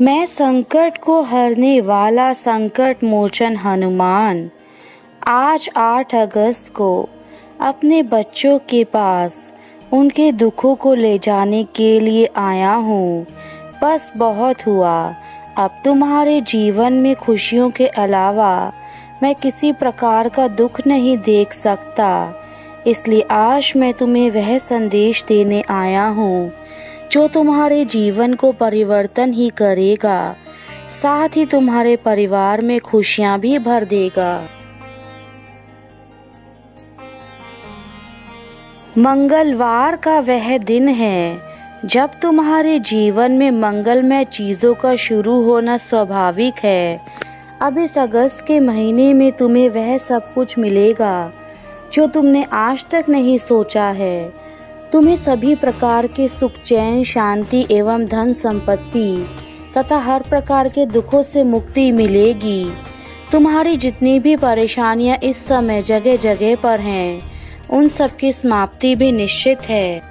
मैं संकट को हरने वाला संकट मोचन हनुमान आज 8 अगस्त को अपने बच्चों के पास उनके दुखों को ले जाने के लिए आया हूँ। बस बहुत हुआ, अब तुम्हारे जीवन में खुशियों के अलावा मैं किसी प्रकार का दुख नहीं देख सकता। इसलिए आज मैं तुम्हें वह संदेश देने आया हूँ जो तुम्हारे जीवन को परिवर्तन ही करेगा, साथ ही तुम्हारे परिवार में खुशियाँ भी भर देगा। मंगलवार का वह दिन है जब तुम्हारे जीवन में मंगलमय चीज़ों का शुरू होना स्वाभाविक है। अब इस अगस्त के महीने में तुम्हें वह सब कुछ मिलेगा जो तुमने आज तक नहीं सोचा है। तुम्हें सभी प्रकार के सुख, चैन, शांति एवं धन संपत्ति तथा हर प्रकार के दुखों से मुक्ति मिलेगी। तुम्हारी जितनी भी परेशानियां इस समय जगह जगह पर हैं, उन सब की समाप्ति भी निश्चित है।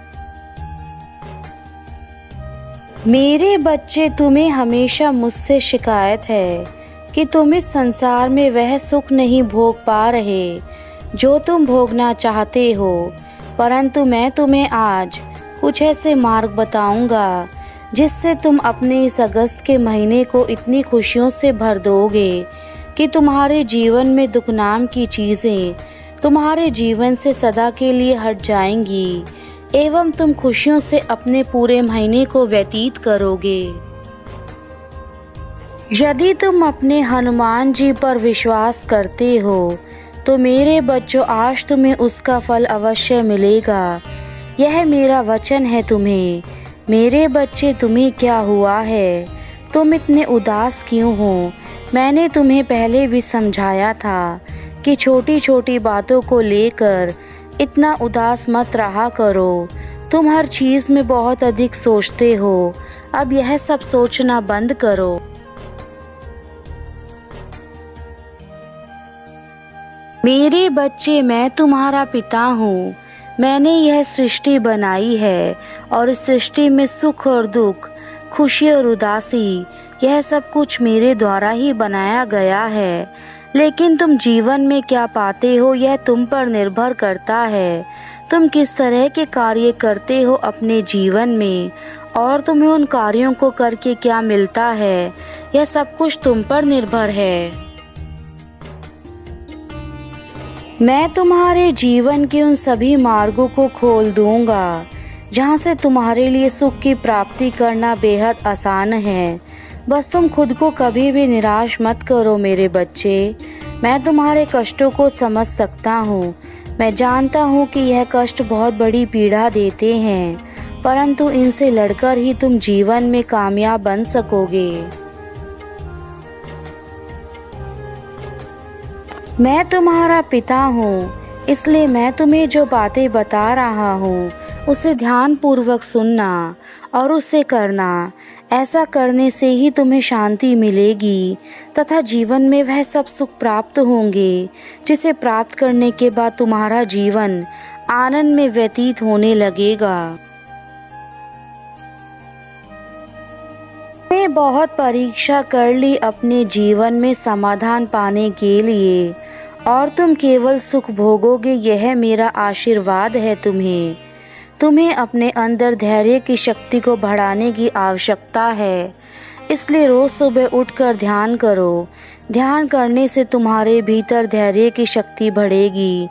मेरे बच्चे, तुम्हें हमेशा मुझसे शिकायत है कि तुम इस संसार में वह सुख नहीं भोग पा रहे जो तुम भोगना चाहते हो, परंतु मैं तुम्हें आज कुछ ऐसे मार्ग बताऊंगा जिससे तुम अपने इस अगस्त के महीने को इतनी खुशियों से भर दोगे कि तुम्हारे जीवन में दुख नाम की चीज़ें तुम्हारे जीवन से सदा के लिए हट जाएंगी एवं तुम खुशियों से अपने पूरे महीने को व्यतीत करोगे। यदि तुम अपने हनुमान जी पर विश्वास करते हो तो मेरे बच्चों, आज तुम्हें उसका फल अवश्य मिलेगा। यह मेरा वचन है तुम्हें। मेरे बच्चे, तुम्हें क्या हुआ है? तुम इतने उदास क्यों हो? मैंने तुम्हें पहले भी समझाया था कि छोटी छोटी बातों को लेकर इतना उदास मत रहा करो। तुम हर चीज़ में बहुत अधिक सोचते हो। अब यह सब सोचना बंद करो। मेरे बच्चे, मैं तुम्हारा पिता हूँ। मैंने यह सृष्टि बनाई है और इस सृष्टि में सुख और दुख, खुशी और उदासी, यह सब कुछ मेरे द्वारा ही बनाया गया है। लेकिन तुम जीवन में क्या पाते हो यह तुम पर निर्भर करता है। तुम किस तरह के कार्य करते हो अपने जीवन में और तुम्हें उन कार्यों को करके क्या मिलता है, यह सब कुछ तुम पर निर्भर है। मैं तुम्हारे जीवन के उन सभी मार्गों को खोल दूंगा जहां से तुम्हारे लिए सुख की प्राप्ति करना बेहद आसान है। बस तुम खुद को कभी भी निराश मत करो मेरे बच्चे। मैं तुम्हारे कष्टों को समझ सकता हूँ। मैं जानता हूँ कि यह कष्ट बहुत बड़ी पीड़ा देते हैं, परंतु इनसे लड़कर ही तुम जीवन में कामयाब बन सकोगे। मैं तुम्हारा पिता हूँ, इसलिए मैं तुम्हें जो बातें बता रहा हूँ उसे ध्यान पूर्वक सुनना और उसे करना। ऐसा करने से ही तुम्हें शांति मिलेगी तथा जीवन में वह सब सुख प्राप्त होंगे जिसे प्राप्त करने के बाद तुम्हारा जीवन आनंद में व्यतीत होने लगेगा। मैंने बहुत परीक्षा कर ली अपने जीवन में समाधान पाने के लिए और तुम केवल सुख भोगोगे, यह मेरा आशीर्वाद है तुम्हें। तुम्हें अपने अंदर धैर्य की शक्ति को बढ़ाने की आवश्यकता है। इसलिए रोज सुबह उठकर ध्यान करो। ध्यान करने से तुम्हारे भीतर धैर्य की शक्ति बढ़ेगी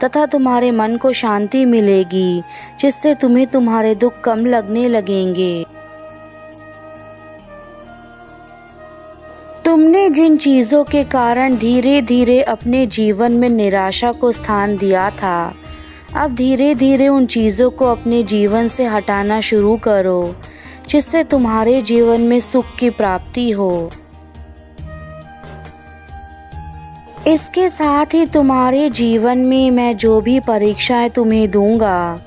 तथा तुम्हारे मन को शांति मिलेगी, जिससे तुम्हें तुम्हारे दुख कम लगने लगेंगे। तुमने जिन चीज़ों के कारण धीरे धीरे अपने जीवन में निराशा को स्थान दिया था, अब धीरे धीरे उन चीज़ों को अपने जीवन से हटाना शुरू करो, जिससे तुम्हारे जीवन में सुख की प्राप्ति हो। इसके साथ ही तुम्हारे जीवन में मैं जो भी परीक्षाएं तुम्हें दूंगा,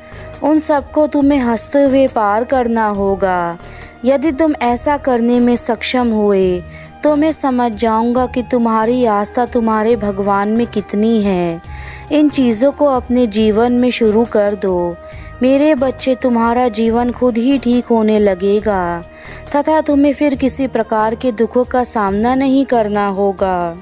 उन सबको तुम्हें हंसते हुए पार करना होगा। यदि तुम ऐसा करने में सक्षम हुए तो मैं समझ जाऊंगा कि तुम्हारी आस्था तुम्हारे भगवान में कितनी है। इन चीज़ों को अपने जीवन में शुरू कर दो मेरे बच्चे। तुम्हारा जीवन खुद ही ठीक होने लगेगा। तथा तुम्हें फिर किसी प्रकार के दुखों का सामना नहीं करना होगा।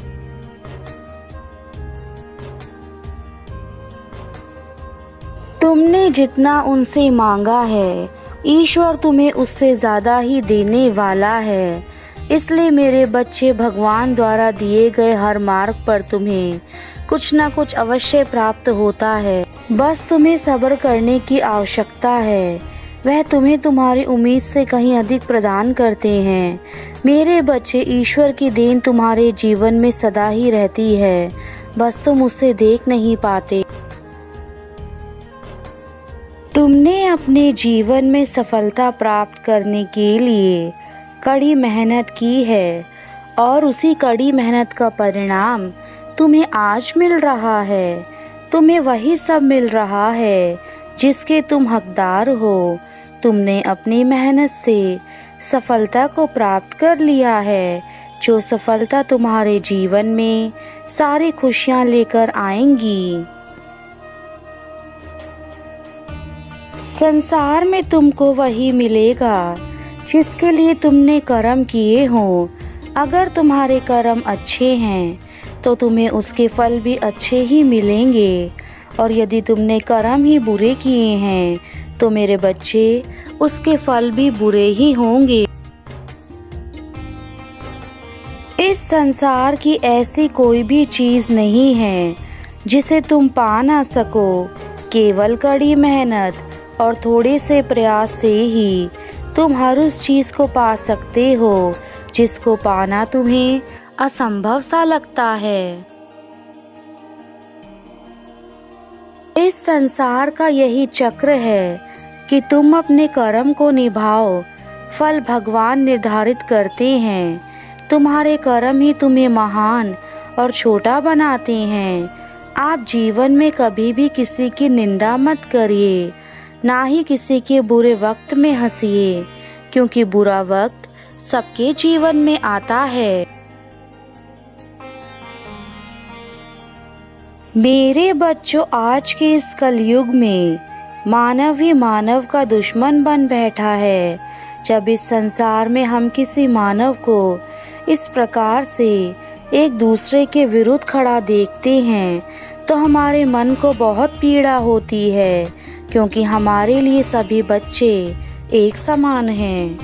तुमने जितना उनसे मांगा है, ईश्वर तुम्हें उससे ज़्यादा ही देने वाला है। इसलिए मेरे बच्चे, भगवान द्वारा दिए गए हर मार्ग पर तुम्हें कुछ न कुछ अवश्य प्राप्त होता है। बस तुम्हें सब्र करने की आवश्यकता है। वह तुम्हें तुम्हारी उम्मीद से कहीं अधिक प्रदान करते हैं। मेरे बच्चे, ईश्वर की देन तुम्हारे जीवन में सदा ही रहती है, बस तुम उसे देख नहीं पाते। तुमने अपने जीवन में सफलता प्राप्त करने के लिए कड़ी मेहनत की है और उसी कड़ी मेहनत का परिणाम तुम्हें आज मिल रहा है। तुम्हें वही सब मिल रहा है जिसके तुम हकदार हो। तुमने अपनी मेहनत से सफलता को प्राप्त कर लिया है, जो सफलता तुम्हारे जीवन में सारी खुशियां लेकर आएंगी। संसार में तुमको वही मिलेगा जिसके लिए तुमने कर्म किए हों। अगर तुम्हारे कर्म अच्छे हैं तो तुम्हें उसके फल भी अच्छे ही मिलेंगे, और यदि तुमने कर्म ही बुरे किए हैं तो मेरे बच्चे, उसके फल भी बुरे ही होंगे। इस संसार की ऐसी कोई भी चीज नहीं है जिसे तुम पा ना सको। केवल कड़ी मेहनत और थोड़े से प्रयास से ही तुम हर उस चीज को पा सकते हो जिसको पाना तुम्हें असंभव सा लगता है। इस संसार का यही चक्र है कि तुम अपने कर्म को निभाओ, फल भगवान निर्धारित करते हैं। तुम्हारे कर्म ही तुम्हें महान और छोटा बनाते हैं। आप जीवन में कभी भी किसी की निंदा मत करिए, ना ही किसी के बुरे वक्त में हंसिए, क्योंकि बुरा वक्त सबके जीवन में आता है। मेरे बच्चों, आज के इस कलयुग में मानव ही मानव का दुश्मन बन बैठा है। जब इस संसार में हम किसी मानव को इस प्रकार से एक दूसरे के विरुद्ध खड़ा देखते हैं तो हमारे मन को बहुत पीड़ा होती है, क्योंकि हमारे लिए सभी बच्चे एक समान हैं।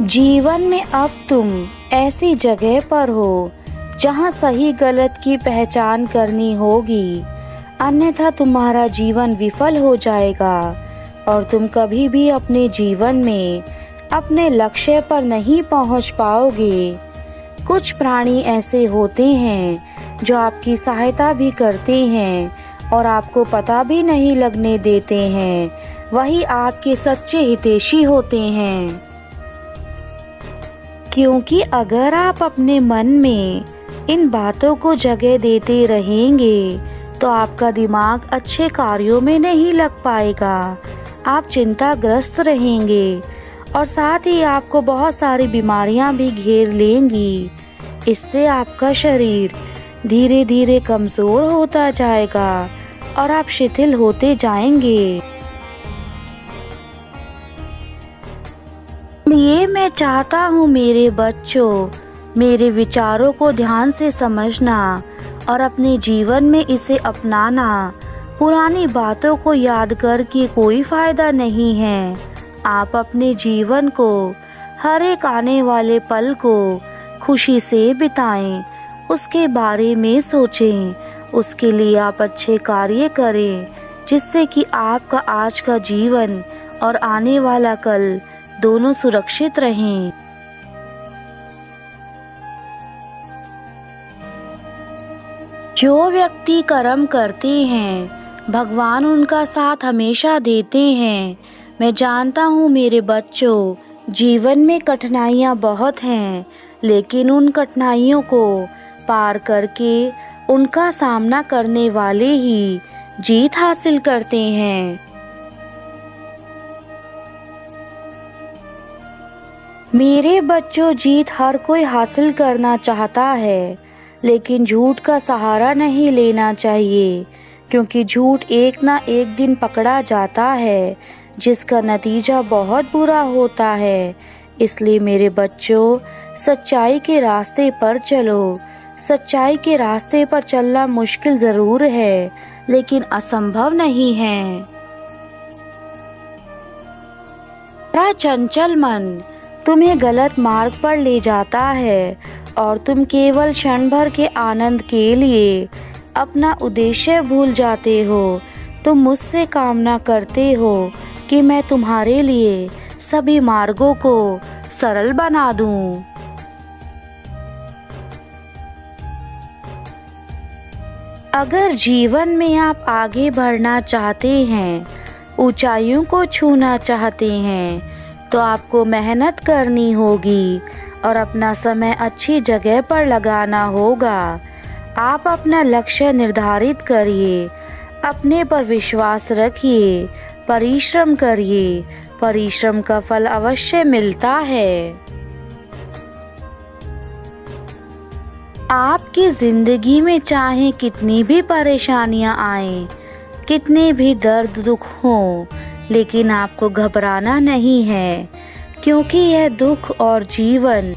जीवन में अब तुम ऐसी जगह पर हो जहां सही गलत की पहचान करनी होगी, अन्यथा तुम्हारा जीवन विफल हो जाएगा और तुम कभी भी अपने जीवन में अपने लक्ष्य पर नहीं पहुंच पाओगे। कुछ प्राणी ऐसे होते हैं जो आपकी सहायता भी करते हैं और आपको पता भी नहीं लगने देते हैं। वही आपके सच्चे हितैषी होते हैं, क्योंकि अगर आप अपने मन में इन बातों को जगह देते रहेंगे तो आपका दिमाग अच्छे कार्यों में नहीं लग पाएगा। आप चिंताग्रस्त रहेंगे और साथ ही आपको बहुत सारी बीमारियां भी घेर लेंगी। इससे आपका शरीर धीरे धीरे कमजोर होता जाएगा और आप शिथिल होते जाएंगे। ये मैं चाहता हूँ मेरे बच्चों, मेरे विचारों को ध्यान से समझना और अपने जीवन में इसे अपनाना। पुरानी बातों को याद करके कोई फायदा नहीं है। आप अपने जीवन को, हर एक आने वाले पल को खुशी से बिताएं, उसके बारे में सोचें, उसके लिए आप अच्छे कार्य करें, जिससे कि आपका आज का जीवन और आने वाला कल दोनों सुरक्षित रहें। जो व्यक्ति कर्म करते हैं, भगवान उनका साथ हमेशा देते हैं। मैं जानता हूँ मेरे बच्चों, जीवन में कठिनाइयाँ बहुत हैं, लेकिन उन कठिनाइयों को पार करके उनका सामना करने वाले ही जीत हासिल करते हैं। मेरे बच्चों, जीत हर कोई हासिल करना चाहता है, लेकिन झूठ का सहारा नहीं लेना चाहिए, क्योंकि झूठ एक ना एक दिन पकड़ा जाता है। जिसका नतीजा बहुत बुरा होता है। इसलिए मेरे बच्चों, सच्चाई के रास्ते पर चलो। सच्चाई के रास्ते पर चलना मुश्किल जरूर है, लेकिन असंभव नहीं है। बड़ा चंचल मन तुम्हें गलत मार्ग पर ले जाता है और तुम केवल क्षण भर के आनंद के लिए अपना उद्देश्य भूल जाते हो। तुम मुझसे कामना करते हो कि मैं तुम्हारे लिए सभी मार्गों को सरल बना दूं। अगर जीवन में आप आगे बढ़ना चाहते हैं, ऊंचाइयों को छूना चाहते हैं, तो आपको मेहनत करनी होगी और अपना समय अच्छी जगह पर लगाना होगा। आप अपना लक्ष्य निर्धारित करिए, अपने पर विश्वास रखिए, परिश्रम करिए। परिश्रम का फल अवश्य मिलता है। आपकी जिंदगी में चाहे कितनी भी परेशानियां आएं, कितने भी दर्द दुख हों, लेकिन आपको घबराना नहीं है, क्योंकि यह दुख और जीवन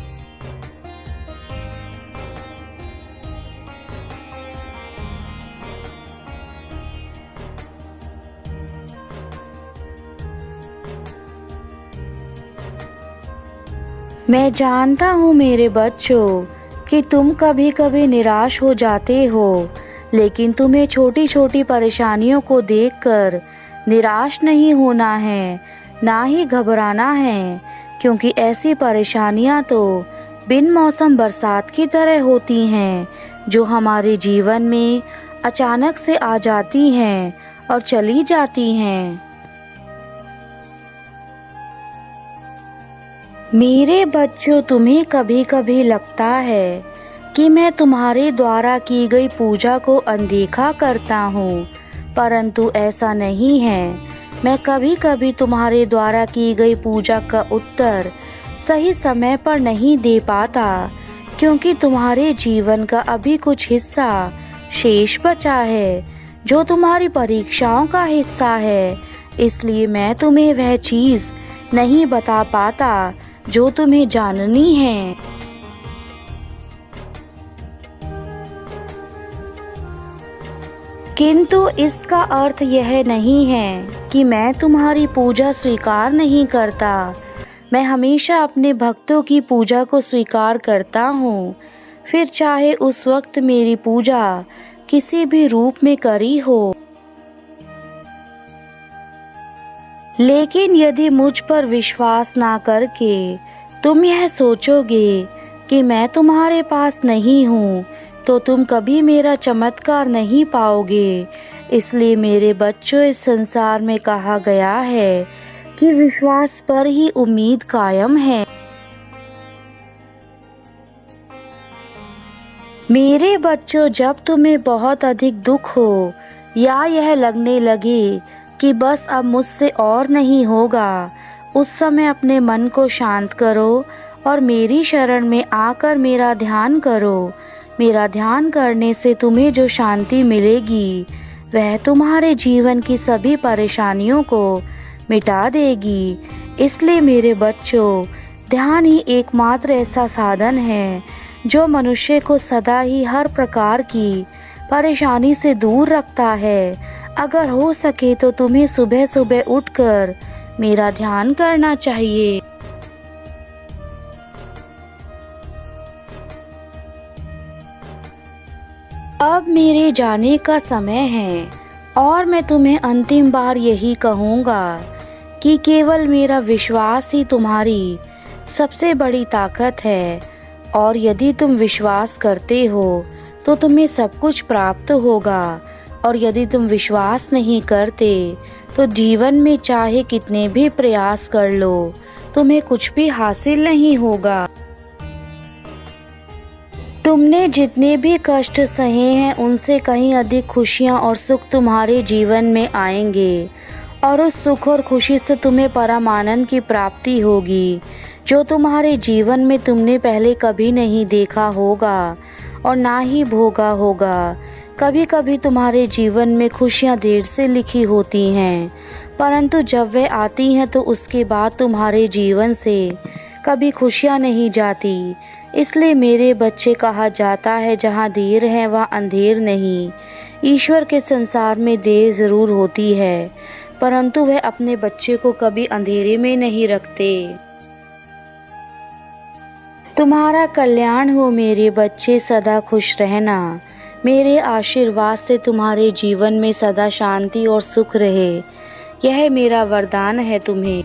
मैं जानता हूँ मेरे बच्चों कि तुम कभी कभी निराश हो जाते हो, लेकिन तुम्हें छोटी छोटी परेशानियों को देखकर निराश नहीं होना है, ना ही घबराना है, क्योंकि ऐसी परेशानियां तो बिन मौसम बरसात की तरह होती हैं, जो हमारे जीवन में अचानक से आ जाती हैं और चली जाती हैं। मेरे बच्चों, तुम्हें कभी कभी लगता है कि मैं तुम्हारे द्वारा की गई पूजा को अनदेखा करता हूँ, परंतु ऐसा नहीं है। मैं कभी कभी तुम्हारे द्वारा की गई पूजा का उत्तर सही समय पर नहीं दे पाता, क्योंकि तुम्हारे जीवन का अभी कुछ हिस्सा शेष बचा है, जो तुम्हारी परीक्षाओं का हिस्सा है। इसलिए मैं तुम्हें वह चीज नहीं बता पाता जो तुम्हें जाननी है। किंतु इसका अर्थ यह नहीं है कि मैं तुम्हारी पूजा स्वीकार नहीं करता। मैं हमेशा अपने भक्तों की पूजा को स्वीकार करता हूँ, फिर चाहे उस वक्त मेरी पूजा किसी भी रूप में करी हो। लेकिन यदि मुझ पर विश्वास ना करके तुम यह सोचोगे कि मैं तुम्हारे पास नहीं हूँ, तो तुम कभी मेरा चमत्कार नहीं पाओगे। इसलिए मेरे बच्चों, इस संसार में कहा गया है कि विश्वास पर ही उम्मीद कायम है। मेरे बच्चों, जब तुम्हें बहुत अधिक दुख हो या यह लगने लगे कि बस अब मुझसे और नहीं होगा, उस समय अपने मन को शांत करो और मेरी शरण में आकर मेरा ध्यान करो। मेरा ध्यान करने से तुम्हें जो शांति मिलेगी, वह तुम्हारे जीवन की सभी परेशानियों को मिटा देगी। इसलिए मेरे बच्चों, ध्यान ही एकमात्र ऐसा साधन है जो मनुष्य को सदा ही हर प्रकार की परेशानी से दूर रखता है। अगर हो सके तो तुम्हें सुबह सुबह उठकर मेरा ध्यान करना चाहिए। अब मेरे जाने का समय है और मैं तुम्हें अंतिम बार यही कहूँगा कि केवल मेरा विश्वास ही तुम्हारी सबसे बड़ी ताकत है, और यदि तुम विश्वास करते हो तो तुम्हें सब कुछ प्राप्त होगा, और यदि तुम विश्वास नहीं करते तो जीवन में चाहे कितने भी प्रयास कर लो, तुम्हें कुछ भी हासिल नहीं होगा। तुमने जितने भी कष्ट सहे हैं, उनसे कहीं अधिक खुशियां और सुख तुम्हारे जीवन में आएंगे, और उस सुख और खुशी से तुम्हें परम आनंद की प्राप्ति होगी, जो तुम्हारे जीवन में तुमने पहले कभी नहीं देखा होगा और ना ही भोगा होगा। कभी कभी तुम्हारे जीवन में खुशियां देर से लिखी होती हैं, परंतु जब वे आती हैं तो उसके बाद तुम्हारे जीवन से कभी खुशियाँ नहीं जाती। इसलिए मेरे बच्चे, कहा जाता है जहाँ देर है वहाँ अंधेर नहीं। ईश्वर के संसार में देर ज़रूर होती है, परंतु वह अपने बच्चे को कभी अंधेरे में नहीं रखते। तुम्हारा कल्याण हो मेरे बच्चे, सदा खुश रहना। मेरे आशीर्वाद से तुम्हारे जीवन में सदा शांति और सुख रहे, यह मेरा वरदान है तुम्हें।